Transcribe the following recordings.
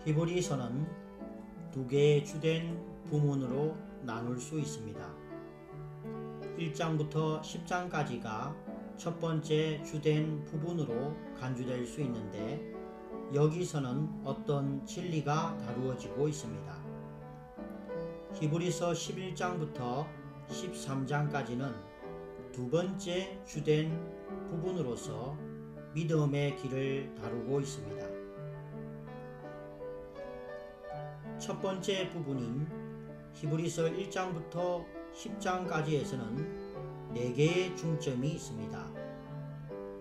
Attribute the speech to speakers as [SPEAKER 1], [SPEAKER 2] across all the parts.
[SPEAKER 1] 히브리서는 두 개의 주된 부문으로 나눌 수 있습니다. 1장부터 10장까지가 첫 번째 주된 부분으로 간주될 수 있는데 여기서는 어떤 진리가 다루어지고 있습니다. 히브리서 11장부터 13장까지는 두 번째 주된 부분으로서 믿음의 길을 다루고 있습니다. 첫 번째 부분인 히브리서 1장부터 10장까지에서는 4개의 중점이 있습니다.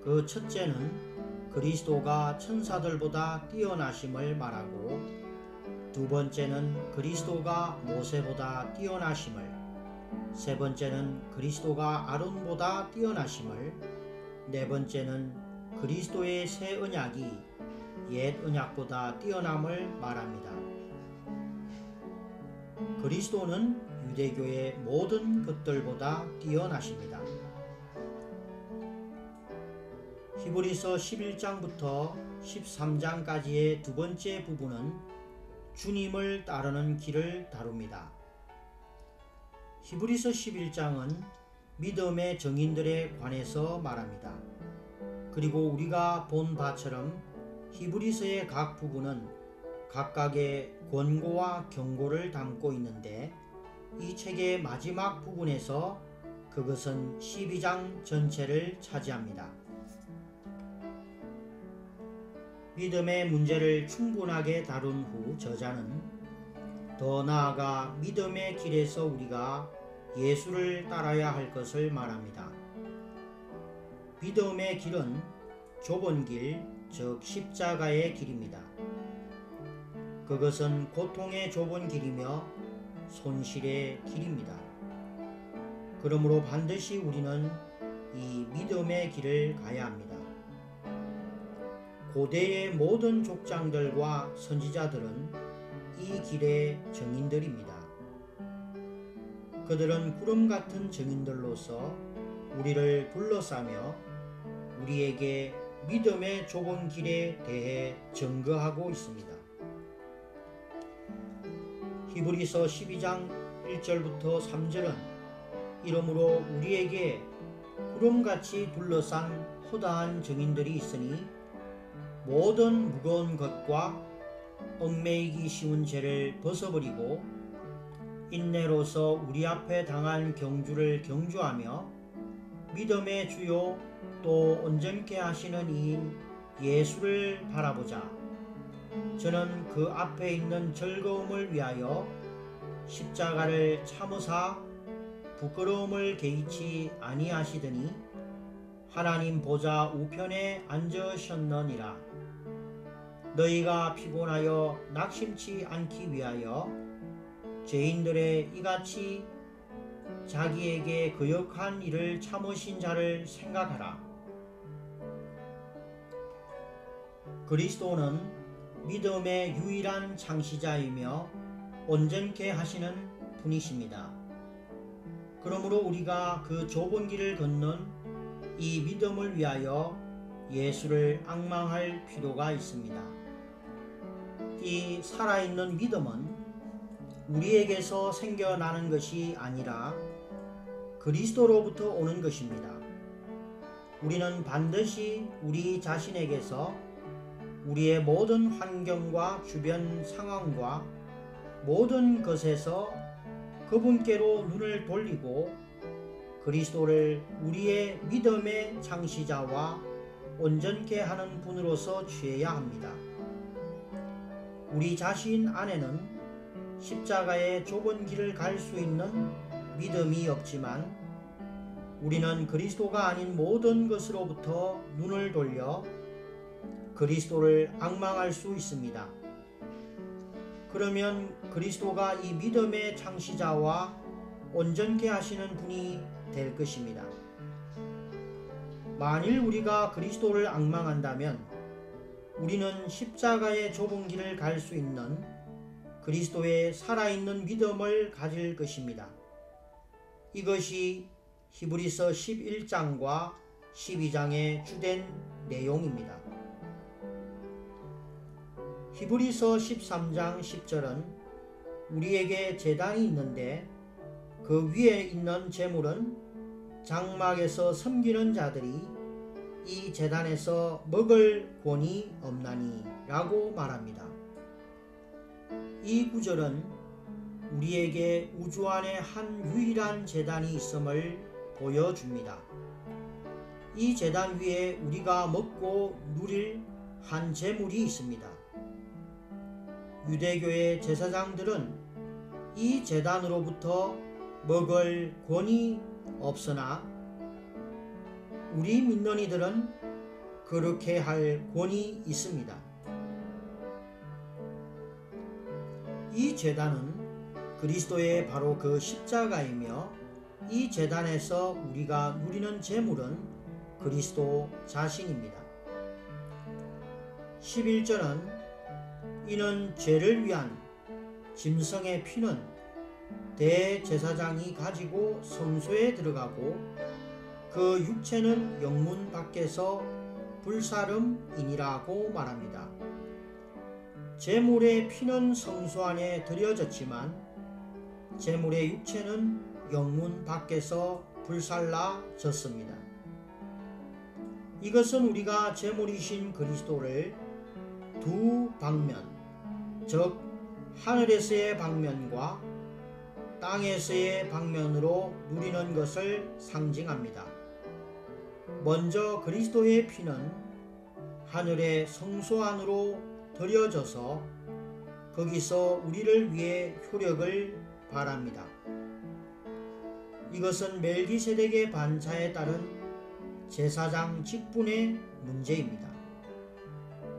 [SPEAKER 1] 그 첫째는 그리스도가 천사들보다 뛰어나심을 말하고, 두 번째는 그리스도가 모세보다 뛰어나심을, 세 번째는 그리스도가 아론보다 뛰어나심을, 네 번째는 그리스도의 새 언약이 옛 언약보다 뛰어남을 말합니다. 그리스도는 유대교의 모든 것들보다 뛰어나십니다. 히브리서 11장부터 13장까지의 두 번째 부분은 주님을 따르는 길을 다룹니다. 히브리서 11장은 믿음의 정인들에 관해서 말합니다. 그리고 우리가 본 바처럼 히브리서의 각 부분은 각각의 권고와 경고를 담고 있는데, 이 책의 마지막 부분에서 그것은 12장 전체를 차지합니다. 믿음의 문제를 충분하게 다룬 후 저자는 더 나아가 믿음의 길에서 우리가 예수를 따라야 할 것을 말합니다. 믿음의 길은 좁은 길, 즉 십자가의 길입니다. 그것은 고통의 좁은 길이며 손실의 길입니다. 그러므로 반드시 우리는 이 믿음의 길을 가야 합니다. 고대의 모든 족장들과 선지자들은 이 길의 증인들입니다. 그들은 구름 같은 증인들로서 우리를 둘러싸며 우리에게 믿음의 좁은 길에 대해 증거하고 있습니다. 히브리서 12장 1절부터 3절은 이러므로 우리에게 구름같이 둘러싼 허다한 증인들이 있으니 모든 무거운 것과 얽매이기 쉬운 죄를 벗어버리고 인내로서 우리 앞에 당한 경주를 경주하며 믿음의 주요 또 온전케 하시는 이인 예수를 바라보자. 저는 그 앞에 있는 즐거움을 위하여 십자가를 참으사 부끄러움을 개의치 아니하시더니 하나님 보좌 우편에 앉으셨느니라. 너희가 피곤하여 낙심치 않기 위하여 죄인들의 이같이 자기에게 거역한 일을 참으신 자를 생각하라. 그리스도는 믿음의 유일한 창시자이며 온전케 하시는 분이십니다. 그러므로 우리가 그 좁은 길을 걷는 이 믿음을 위하여 예수를 앙망할 필요가 있습니다. 이 살아있는 믿음은 우리에게서 생겨나는 것이 아니라 그리스도로부터 오는 것입니다. 우리는 반드시 우리 자신에게서 우리의 모든 환경과 주변 상황과 모든 것에서 그분께로 눈을 돌리고 그리스도를 우리의 믿음의 창시자와 온전케 하는 분으로서 취해야 합니다. 우리 자신 안에는 십자가의 좁은 길을 갈 수 있는 믿음이 없지만 우리는 그리스도가 아닌 모든 것으로부터 눈을 돌려 그리스도를 앙망할 수 있습니다. 그러면 그리스도가 이 믿음의 창시자와 온전케 하시는 분이 될 것입니다. 만일 우리가 그리스도를 앙망한다면 우리는 십자가의 좁은 길을 갈 수 있는 그리스도의 살아있는 믿음을 가질 것입니다. 이것이 히브리서 11장과 12장의 주된 내용입니다. 히브리서 13장 10절은 우리에게 제단이 있는데 그 위에 있는 제물은 장막에서 섬기는 자들이 이 제단에서 먹을 권이 없나니 라고 말합니다. 이 구절은 우리에게 우주 안에 한 유일한 제단이 있음을 보여줍니다. 이 제단 위에 우리가 먹고 누릴 한 제물이 있습니다. 유대교의 제사장들은 이 제단으로부터 먹을 권이 없으나 우리 믿는 이들은 그렇게 할 권이 있습니다. 이 제단은 그리스도의 바로 그 십자가이며 이 제단에서 우리가 누리는 제물은 그리스도 자신입니다. 11절은 이는 죄를 위한 짐승의 피는 대제사장이 가지고 성소에 들어가고 그 육체는 영문 밖에서 불사름이니라고 말합니다. 제물의 피는 성소 안에 드려졌지만 제물의 육체는 영문 밖에서 불살라졌습니다. 이것은 우리가 제물이신 그리스도를 두 방면, 즉 하늘에서의 방면과 땅에서의 방면으로 누리는 것을 상징합니다. 먼저 그리스도의 피는 하늘의 성소 안으로 들여져서 거기서 우리를 위해 효력을 발합니다. 이것은 멜기세덱의 반차에 따른 제사장 직분의 문제입니다.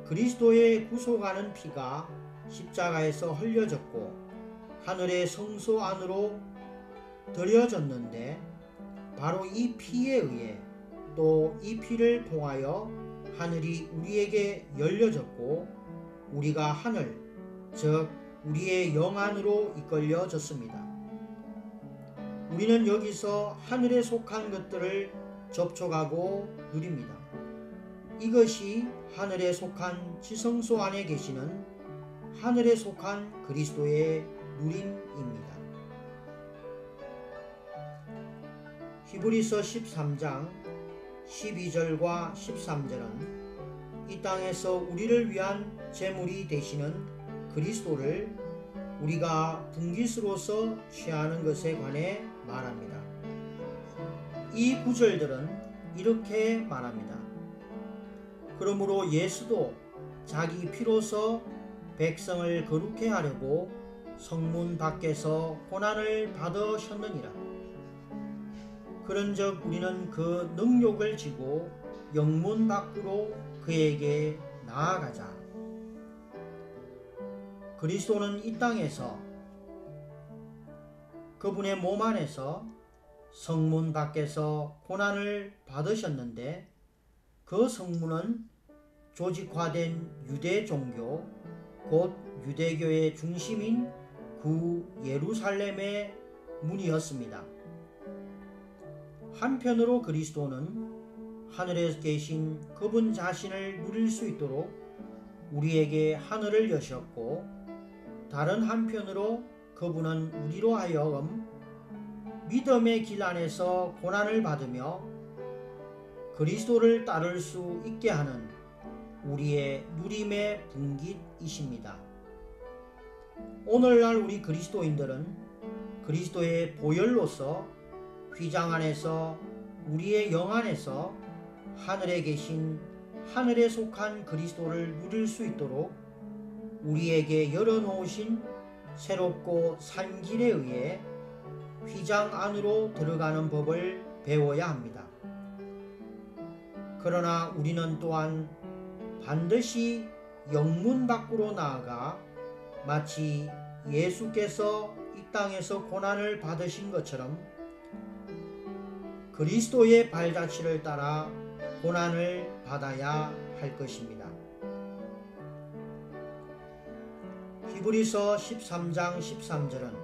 [SPEAKER 1] 그리스도의 구속하는 피가 십자가에서 흘려졌고 하늘의 성소 안으로 들여졌는데 바로 이 피에 의해 또 이 피를 통하여 하늘이 우리에게 열려졌고 우리가 하늘, 즉 우리의 영 안으로 이끌려졌습니다. 우리는 여기서 하늘에 속한 것들을 접촉하고 누립니다. 이것이 하늘에 속한 지성소 안에 계시는 하늘에 속한 그리스도의 누림입니다. 히브리서 13장 12절과 13절은 이 땅에서 우리를 위한 제물이 되시는 그리스도를 우리가 분깃으로서 취하는 것에 관해 말합니다. 이 구절들은 이렇게 말합니다. 그러므로 예수도 자기 피로서 백성을 거룩해 하려고 성문 밖에서 고난을 받으셨느니라. 그런즉 우리는 그 능욕을 지고 영문 밖으로 그에게 나아가자. 그리스도는 이 땅에서 그분의 몸 안에서 성문 밖에서 고난을 받으셨는데 그 성문은 조직화된 유대 종교, 곧 유대교의 중심인 구 예루살렘의 문이었습니다. 한편으로 그리스도는 하늘에 계신 그분 자신을 누릴 수 있도록 우리에게 하늘을 여셨고, 다른 한편으로 그분은 우리로 하여금 믿음의 길 안에서 고난을 받으며 그리스도를 따를 수 있게 하는 우리의 누림의 분깃이십니다. 오늘날 우리 그리스도인들은 그리스도의 보혈로서 휘장 안에서 우리의 영 안에서 하늘에 계신 하늘에 속한 그리스도를 누릴 수 있도록 우리에게 열어놓으신 새롭고 산 길에 의해 휘장 안으로 들어가는 법을 배워야 합니다. 그러나 우리는 또한 반드시 영문 밖으로 나아가 마치 예수께서 이 땅에서 고난을 받으신 것처럼 그리스도의 발자취를 따라 고난을 받아야 할 것입니다. 히브리서 13장 13절은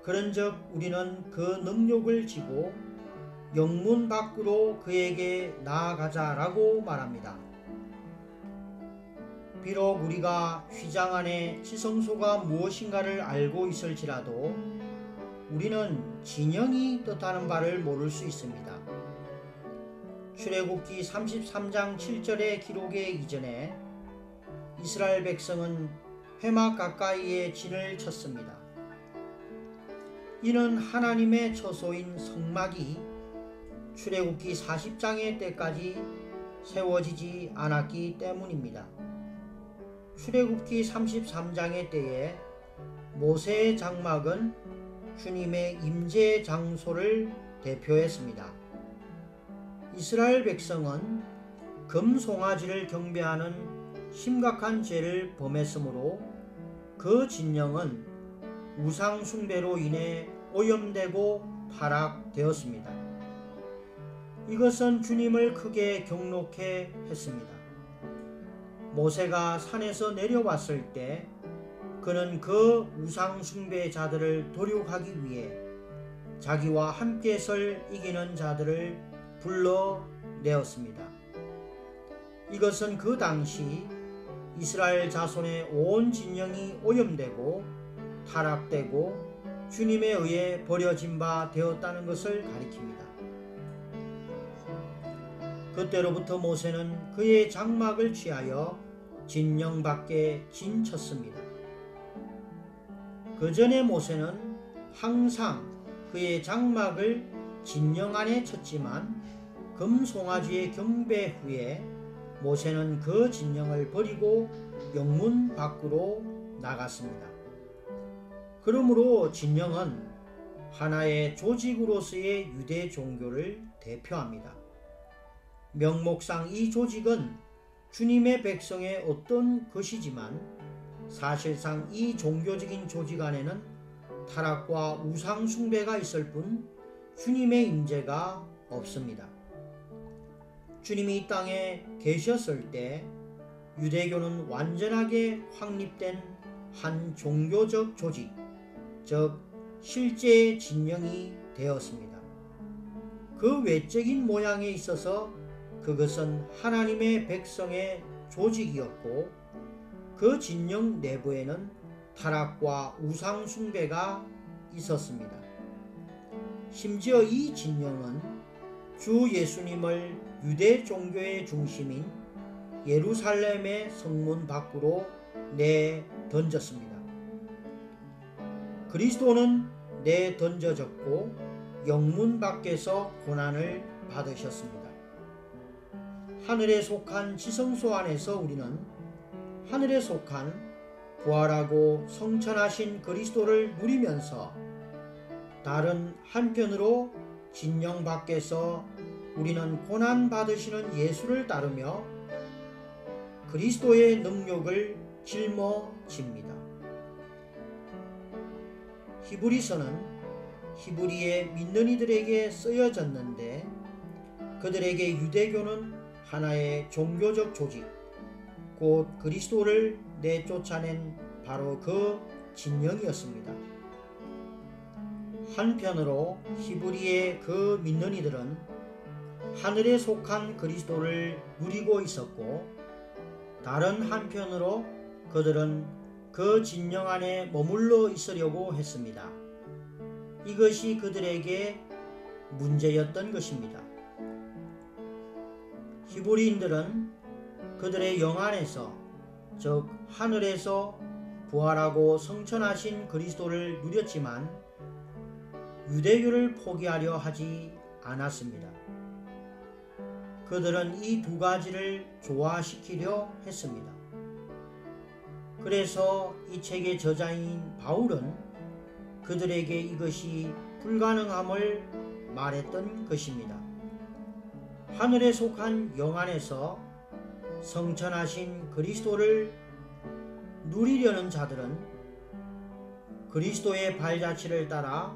[SPEAKER 1] 그런즉 우리는 그 능력을 지고 영문 밖으로 그에게 나아가자라고 말합니다. 비록 우리가 휘장 안에 지성소가 무엇인가를 알고 있을지라도 우리는 진영이 뜻하는 바를 모를 수 있습니다. 출애굽기 33장 7절의 기록에 이전에 이스라엘 백성은 회막 가까이에 진을 쳤습니다. 이는 하나님의 처소인 성막이 출애굽기 40장의 때까지 세워지지 않았기 때문입니다. 출애굽기 33장의 때에 모세의 장막은 주님의 임재 장소를 대표했습니다. 이스라엘 백성은 금송아지를 경배하는 심각한 죄를 범했으므로 그 진영은 우상 숭배로 인해 오염되고 타락되었습니다. 이것은 주님을 크게 경록해 했습니다. 모세가 산에서 내려왔을 때 그는 그 우상 숭배자들을 도륙하기 위해 자기와 함께 설 이기는 자들을 불러내었습니다. 이것은 그 당시 이스라엘 자손의 온 진영이 오염되고 타락되고 주님에 의해 버려진 바 되었다는 것을 가리킵니다. 그때로부터 모세는 그의 장막을 취하여 진영 밖에 진쳤습니다. 그 전에 모세는 항상 그의 장막을 진영 안에 쳤지만 금송아지의 경배 후에 모세는 그 진영을 버리고 영문 밖으로 나갔습니다. 그러므로 진영은 하나의 조직으로서의 유대 종교를 대표합니다. 명목상 이 조직은 주님의 백성의 어떤 것이지만 사실상 이 종교적인 조직 안에는 타락과 우상 숭배가 있을 뿐 주님의 임재가 없습니다. 주님이 이 땅에 계셨을 때 유대교는 완전하게 확립된 한 종교적 조직, 즉 실제의 진영이 되었습니다. 그 외적인 모양에 있어서 그것은 하나님의 백성의 조직이었고 그 진영 내부에는 타락과 우상 숭배가 있었습니다. 심지어 이 진영은 주 예수님을 유대 종교의 중심인 예루살렘의 성문 밖으로 내던졌습니다. 그리스도는 내던져졌고 영문 밖에서 고난을 받으셨습니다. 하늘에 속한 지성소 안에서 우리는 하늘에 속한 부활하고 성천하신 그리스도를 누리면서 다른 한편으로 진영 밖에서 우리는 고난 받으시는 예수를 따르며 그리스도의 능력을 짊어집니다. 히브리서는 히브리의 믿는 이들에게 쓰여졌는데 그들에게 유대교는 하나의 종교적 조직, 곧 그리스도를 내쫓아낸 바로 그 진영이었습니다. 한편으로 히브리의 그 믿는 이들은 하늘에 속한 그리스도를 누리고 있었고 다른 한편으로 그들은 그 진영 안에 머물러 있으려고 했습니다. 이것이 그들에게 문제였던 것입니다. 히브리인들은 그들의 영 안에서, 즉 하늘에서 부활하고 성천하신 그리스도를 누렸지만 유대교를 포기하려 하지 않았습니다. 그들은 이 두 가지를 조화시키려 했습니다. 그래서 이 책의 저자인 바울은 그들에게 이것이 불가능함을 말했던 것입니다. 하늘에 속한 영 안에서 성천하신 그리스도를 누리려는 자들은 그리스도의 발자취를 따라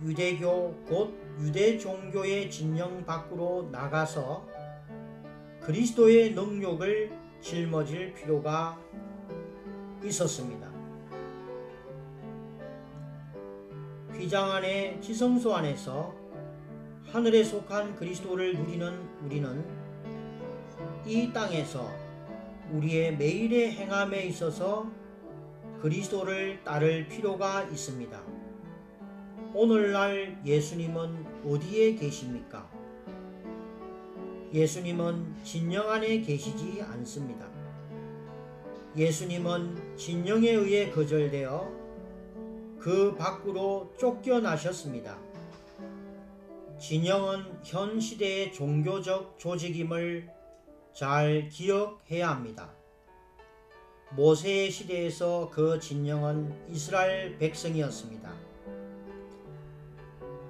[SPEAKER 1] 유대교 곧 유대 종교의 진영 밖으로 나가서 그리스도의 능력을 짊어질 필요가 있었습니다. 휘장 안의 지성소 안에서 하늘에 속한 그리스도를 누리는 우리는 이 땅에서 우리의 매일의 행함에 있어서 그리스도를 따를 필요가 있습니다. 오늘날 예수님은 어디에 계십니까? 예수님은 진영 안에 계시지 않습니다. 예수님은 진영에 의해 거절되어 그 밖으로 쫓겨나셨습니다. 진영은 현 시대의 종교적 조직임을 잘 기억해야 합니다. 모세의 시대에서 그 진영은 이스라엘 백성이었습니다.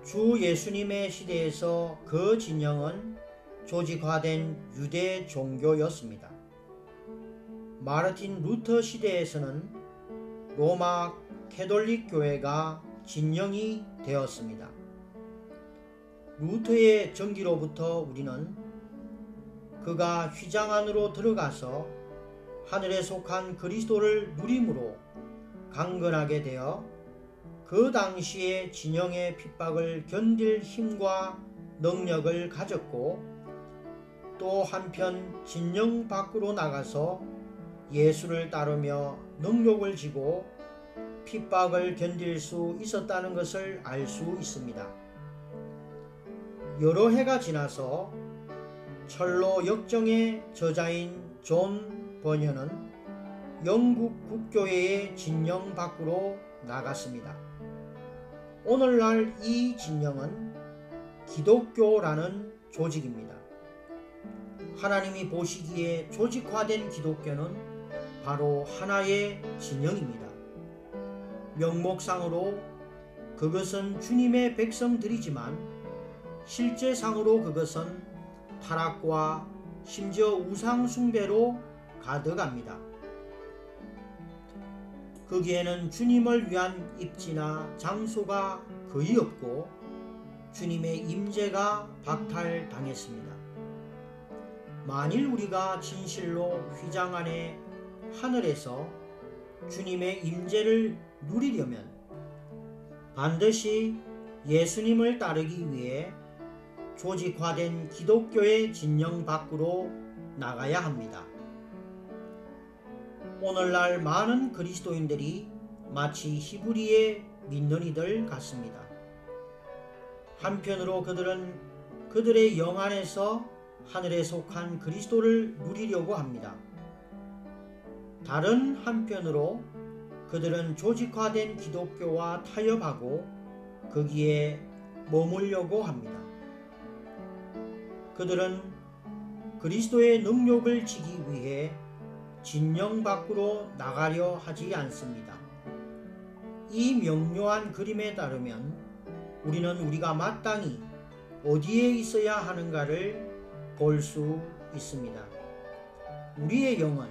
[SPEAKER 1] 주 예수님의 시대에서 그 진영은 조직화된 유대 종교였습니다. 마르틴 루터 시대에서는 로마 캐톨릭 교회가 진영이 되었습니다. 루터의 전기로부터 우리는 그가 휘장 안으로 들어가서 하늘에 속한 그리스도를 누림으로 강건하게 되어 그 당시의 진영의 핍박을 견딜 힘과 능력을 가졌고, 또 한편 진영 밖으로 나가서 예수를 따르며 능력을 지고 핍박을 견딜 수 있었다는 것을 알 수 있습니다. 여러 해가 지나서 철로 역정의 저자인 존 버녀는 영국 국교회의 진영 밖으로 나갔습니다. 오늘날 이 진영은 기독교라는 조직입니다. 하나님이 보시기에 조직화된 기독교는 바로 하나의 진영입니다. 명목상으로 그것은 주님의 백성들이지만 실제상으로 그것은 타락과 심지어 우상 숭배로 가득합니다. 거기에는 주님을 위한 입지나 장소가 거의 없고 주님의 임재가 박탈당했습니다. 만일 우리가 진실로 휘장 안에 하늘에서 주님의 임재를 누리려면 반드시 예수님을 따르기 위해 조직화된 기독교의 진영 밖으로 나가야 합니다. 오늘날 많은 그리스도인들이 마치 히브리의 믿는 이들 같습니다. 한편으로 그들은 그들의 영 안에서 하늘에 속한 그리스도를 누리려고 합니다. 다른 한편으로 그들은 조직화된 기독교와 타협하고 거기에 머물려고 합니다. 그들은 그리스도의 능력을 지기 위해 진영 밖으로 나가려 하지 않습니다. 이 명료한 그림에 따르면 우리는 우리가 마땅히 어디에 있어야 하는가를 볼 수 있습니다. 우리의 영은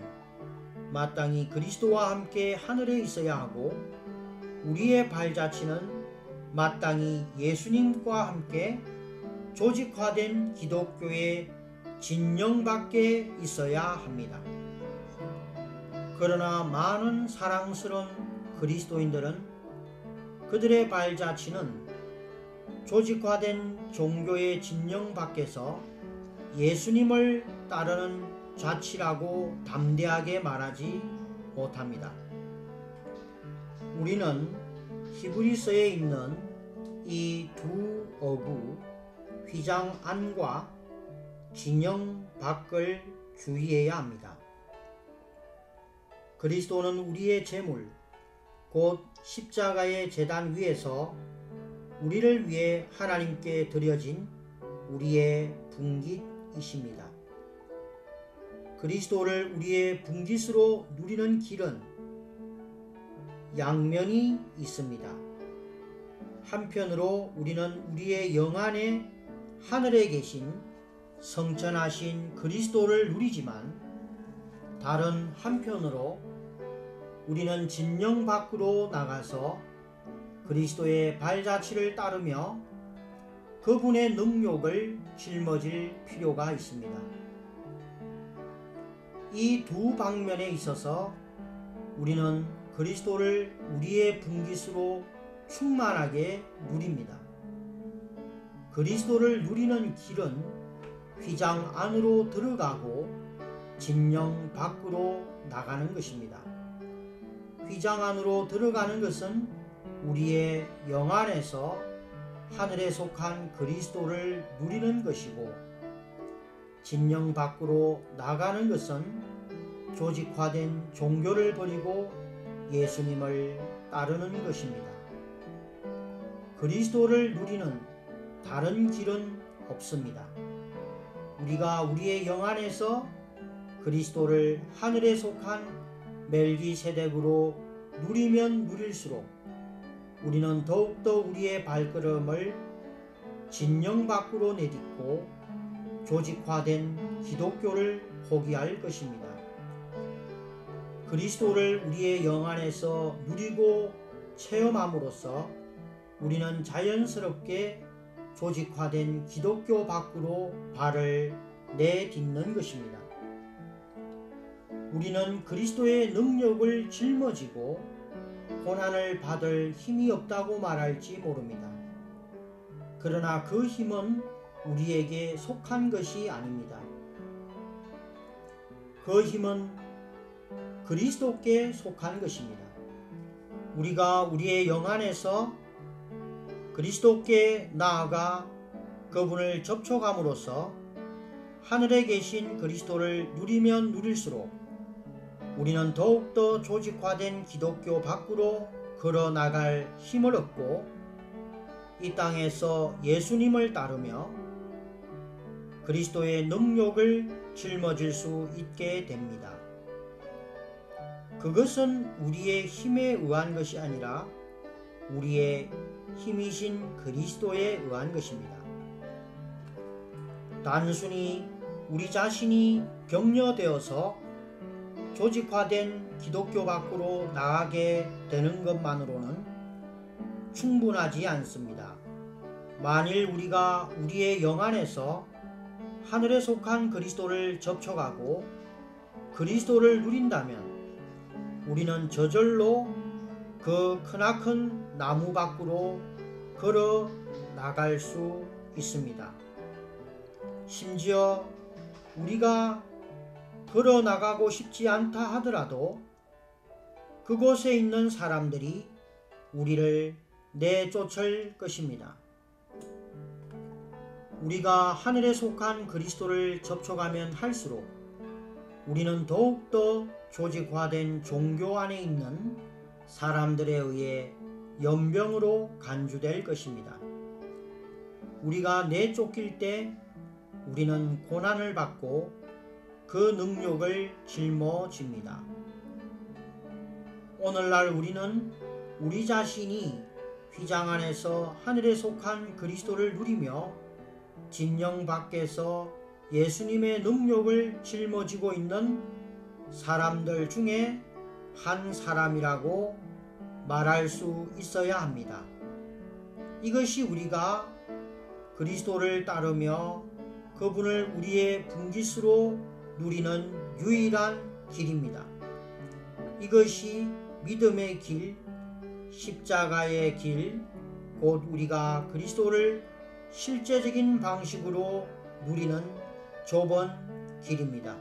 [SPEAKER 1] 마땅히 그리스도와 함께 하늘에 있어야 하고, 우리의 발자취는 마땅히 예수님과 함께 조직화된 기독교의 진영 밖에 있어야 합니다. 그러나 많은 사랑스러운 그리스도인들은 그들의 발자취는 조직화된 종교의 진영 밖에서 예수님을 따르는 자치라고 담대하게 말하지 못합니다. 우리는 히브리서에 있는 이 두 어구, 휘장 안과 진영 밖을 주의해야 합니다. 그리스도는 우리의 제물, 곧 십자가의 제단 위에서 우리를 위해 하나님께 드려진 우리의 분깃이십니다. 그리스도를 우리의 분깃으로 누리는 길은 양면이 있습니다. 한편으로 우리는 우리의 영 안에 하늘에 계신 성천하신 그리스도를 누리지만, 다른 한편으로 우리는 진영 밖으로 나가서 그리스도의 발자취를 따르며 그분의 능력을 짊어질 필요가 있습니다. 이 두 방면에 있어서 우리는 그리스도를 우리의 분깃으로 충만하게 누립니다. 그리스도를 누리는 길은 휘장 안으로 들어가고 진영 밖으로 나가는 것입니다. 휘장 안으로 들어가는 것은 우리의 영 안에서 하늘에 속한 그리스도를 누리는 것이고, 진영 밖으로 나가는 것은 조직화된 종교를 버리고 예수님을 따르는 것입니다. 그리스도를 누리는 다른 길은 없습니다. 우리가 우리의 영 안에서 그리스도를 하늘에 속한 멜기세덱으로 누리면 누릴수록 우리는 더욱더 우리의 발걸음을 진영 밖으로 내딛고 조직화된 기독교를 포기할 것입니다. 그리스도를 우리의 영 안에서 누리고 체험함으로써 우리는 자연스럽게 조직화된 기독교 밖으로 발을 내딛는 것입니다. 우리는 그리스도의 능력을 짊어지고 고난을 받을 힘이 없다고 말할지 모릅니다. 그러나 그 힘은 우리에게 속한 것이 아닙니다. 그 힘은 그리스도께 속한 것입니다. 우리가 우리의 영 안에서 그리스도께 나아가 그분을 접촉함으로써 하늘에 계신 그리스도를 누리면 누릴수록 우리는 더욱더 조직화된 기독교 밖으로 걸어 나갈 힘을 얻고 이 땅에서 예수님을 따르며 그리스도의 능력을 짊어질 수 있게 됩니다. 그것은 우리의 힘에 의한 것이 아니라 우리의 힘이신 그리스도에 의한 것입니다. 단순히 우리 자신이 격려되어서 조직화된 기독교 밖으로 나가게 되는 것만으로는 충분하지 않습니다. 만일 우리가 우리의 영 안에서 하늘에 속한 그리스도를 접촉하고 그리스도를 누린다면 우리는 저절로 그 크나큰 나무 밖으로 걸어 나갈 수 있습니다. 심지어 우리가 걸어 나가고 싶지 않다 하더라도 그곳에 있는 사람들이 우리를 내쫓을 것입니다. 우리가 하늘에 속한 그리스도를 접촉하면 할수록 우리는 더욱더 조직화된 종교 안에 있는 사람들에 의해 연병으로 간주될 것입니다. 우리가 내쫓길 때 우리는 고난을 받고 그 능력을 짊어집니다. 오늘날 우리는 우리 자신이 휘장 안에서 하늘에 속한 그리스도를 누리며 진영 밖에서 예수님의 능력을 짊어지고 있는 사람들 중에 한 사람이라고 말할 수 있어야 합니다. 이것이 우리가 그리스도를 따르며 그분을 우리의 분깃으로 누리는 유일한 길입니다. 이것이 믿음의 길, 십자가의 길, 곧 우리가 그리스도를 실제적인 방식으로 누리는 좁은 길입니다.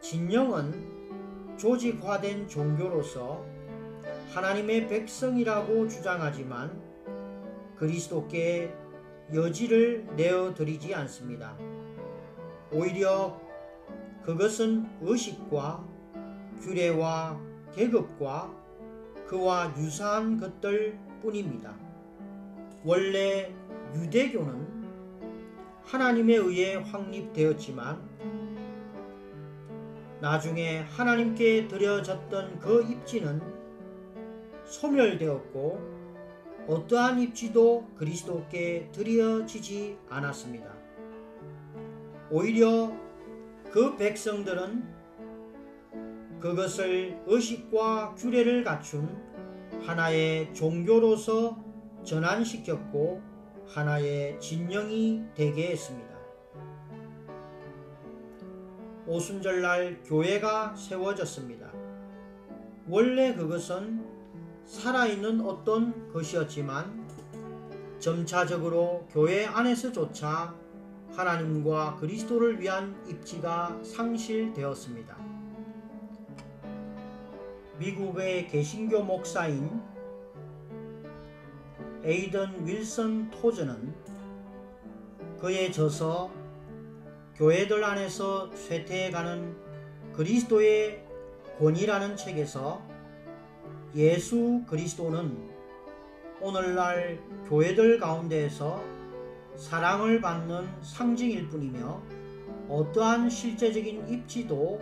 [SPEAKER 1] 진영은 조직화된 종교로서 하나님의 백성이라고 주장하지만 그리스도께 여지를 내어드리지 않습니다. 오히려 그것은 의식과 규례와 계급과 그와 유사한 것들 뿐입니다. 원래 유대교는 하나님에 의해 확립되었지만 나중에 하나님께 드려졌던 그 입지는 소멸되었고 어떠한 입지도 그리스도께 드려지지 않았습니다. 오히려 그 백성들은 그것을 의식과 규례를 갖춘 하나의 종교로서 전환시켰고 하나의 진영이 되게 했습니다. 오순절날 교회가 세워졌습니다. 원래 그것은 살아있는 어떤 것이었지만 점차적으로 교회 안에서조차 하나님과 그리스도를 위한 입지가 상실되었습니다. 미국의 개신교 목사인 에이던 윌슨 토즈는 그의 저서 교회들 안에서 쇠퇴해가는 그리스도의 권위라는 책에서 예수 그리스도는 오늘날 교회들 가운데에서 사랑을 받는 상징일 뿐이며 어떠한 실제적인 입지도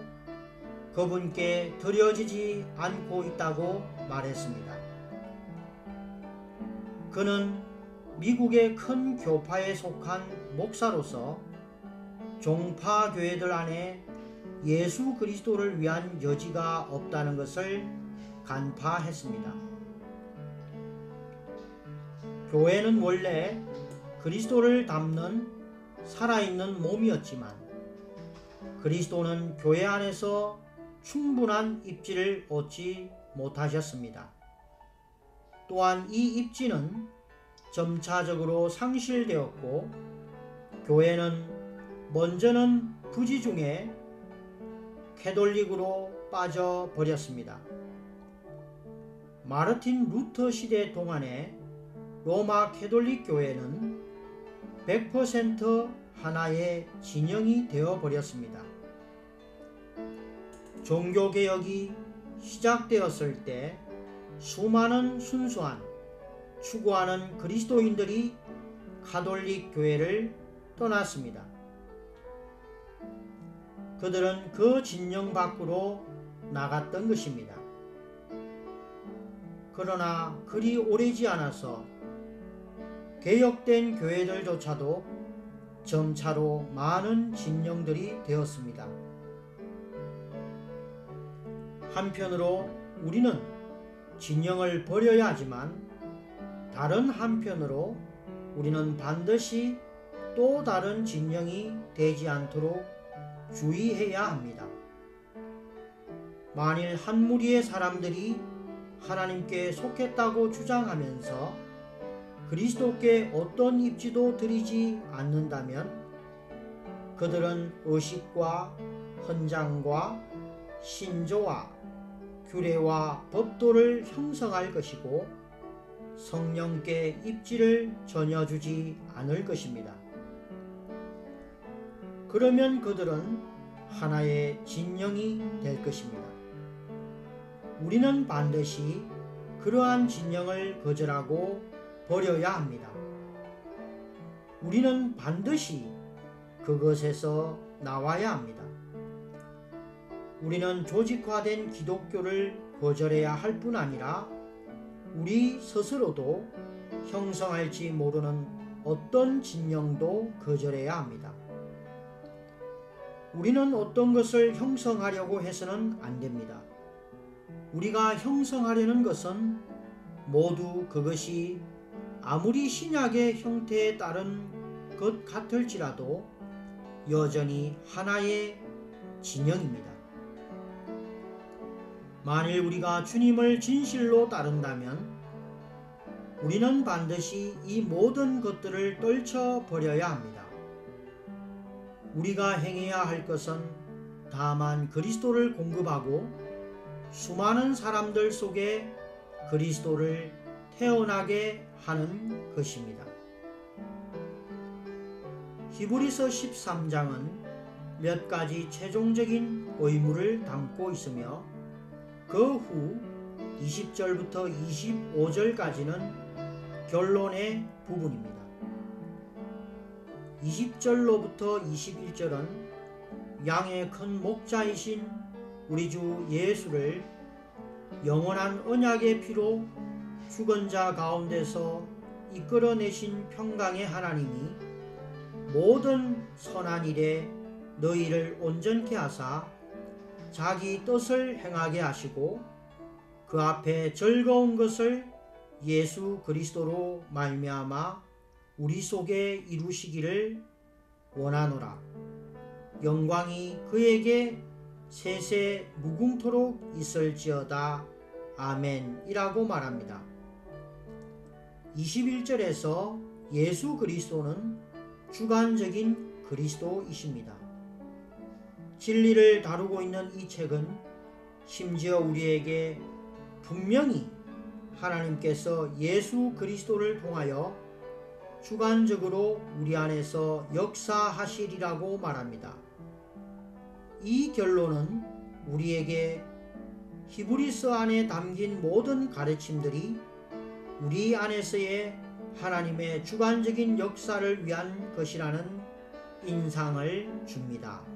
[SPEAKER 1] 그분께 드려지지 않고 있다고 말했습니다. 그는 미국의 큰 교파에 속한 목사로서 종파 교회들 안에 예수 그리스도를 위한 여지가 없다는 것을 간파했습니다. 교회는 원래 그리스도를 담는 살아있는 몸이었지만 그리스도는 교회 안에서 충분한 입지를 얻지 못하셨습니다. 또한 이 입지는 점차적으로 상실되었고 교회는 먼저는 부지 중에 캐톨릭으로 빠져버렸습니다. 마르틴 루터 시대 동안에 로마 캐톨릭 교회는 100% 하나의 진영이 되어버렸습니다. 종교개혁이 시작되었을 때 수많은 순수한 추구하는 그리스도인들이 가톨릭 교회를 떠났습니다. 그들은 그 진영 밖으로 나갔던 것입니다. 그러나 그리 오래지 않아서 개혁된 교회들조차도 점차로 많은 진영들이 되었습니다. 한편으로 우리는 진영을 버려야 하지만 다른 한편으로 우리는 반드시 또 다른 진영이 되지 않도록 주의해야 합니다. 만일 한 무리의 사람들이 하나님께 속했다고 주장하면서 그리스도께 어떤 입지도 드리지 않는다면 그들은 의식과 헌장과 신조와 규례와 법도를 형성할 것이고 성령께 입지를 전혀 주지 않을 것입니다. 그러면 그들은 하나의 진영이 될 것입니다. 우리는 반드시 그러한 진영을 거절하고 버려야 합니다. 우리는 반드시 그것에서 나와야 합니다. 우리는 조직화된 기독교를 거절해야 할 뿐 아니라 우리 스스로도 형성할지 모르는 어떤 진영도 거절해야 합니다. 우리는 어떤 것을 형성하려고 해서는 안 됩니다. 우리가 형성하려는 것은 모두 그것이 아무리 신약의 형태에 따른 것 같을지라도 여전히 하나의 진영입니다. 만일 우리가 주님을 진실로 따른다면 우리는 반드시 이 모든 것들을 떨쳐버려야 합니다. 우리가 행해야 할 것은 다만 그리스도를 공급하고 수많은 사람들 속에 그리스도를 태어나게 하는 것입니다. 히브리서 13장은 몇 가지 최종적인 의무를 담고 있으며 그 후 20절부터 25절까지는 결론의 부분입니다. 20절로부터 21절은 양의 큰 목자이신 우리 주 예수를 영원한 언약의 피로 죽은 자 가운데서 이끌어내신 평강의 하나님이 모든 선한 일에 너희를 온전케 하사 자기 뜻을 행하게 하시고 그 앞에 즐거운 것을 예수 그리스도로 말미암아 우리 속에 이루시기를 원하노라. 영광이 그에게 세세 무궁토록 있을지어다. 아멘 이라고 말합니다. 21절에서 예수 그리스도는 주관적인 그리스도이십니다. 진리를 다루고 있는 이 책은 심지어 우리에게 분명히 하나님께서 예수 그리스도를 통하여 주관적으로 우리 안에서 역사하시리라고 말합니다. 이 결론은 우리에게 히브리서 안에 담긴 모든 가르침들이 우리 안에서의 하나님의 주관적인 역사를 위한 것이라는 인상을 줍니다.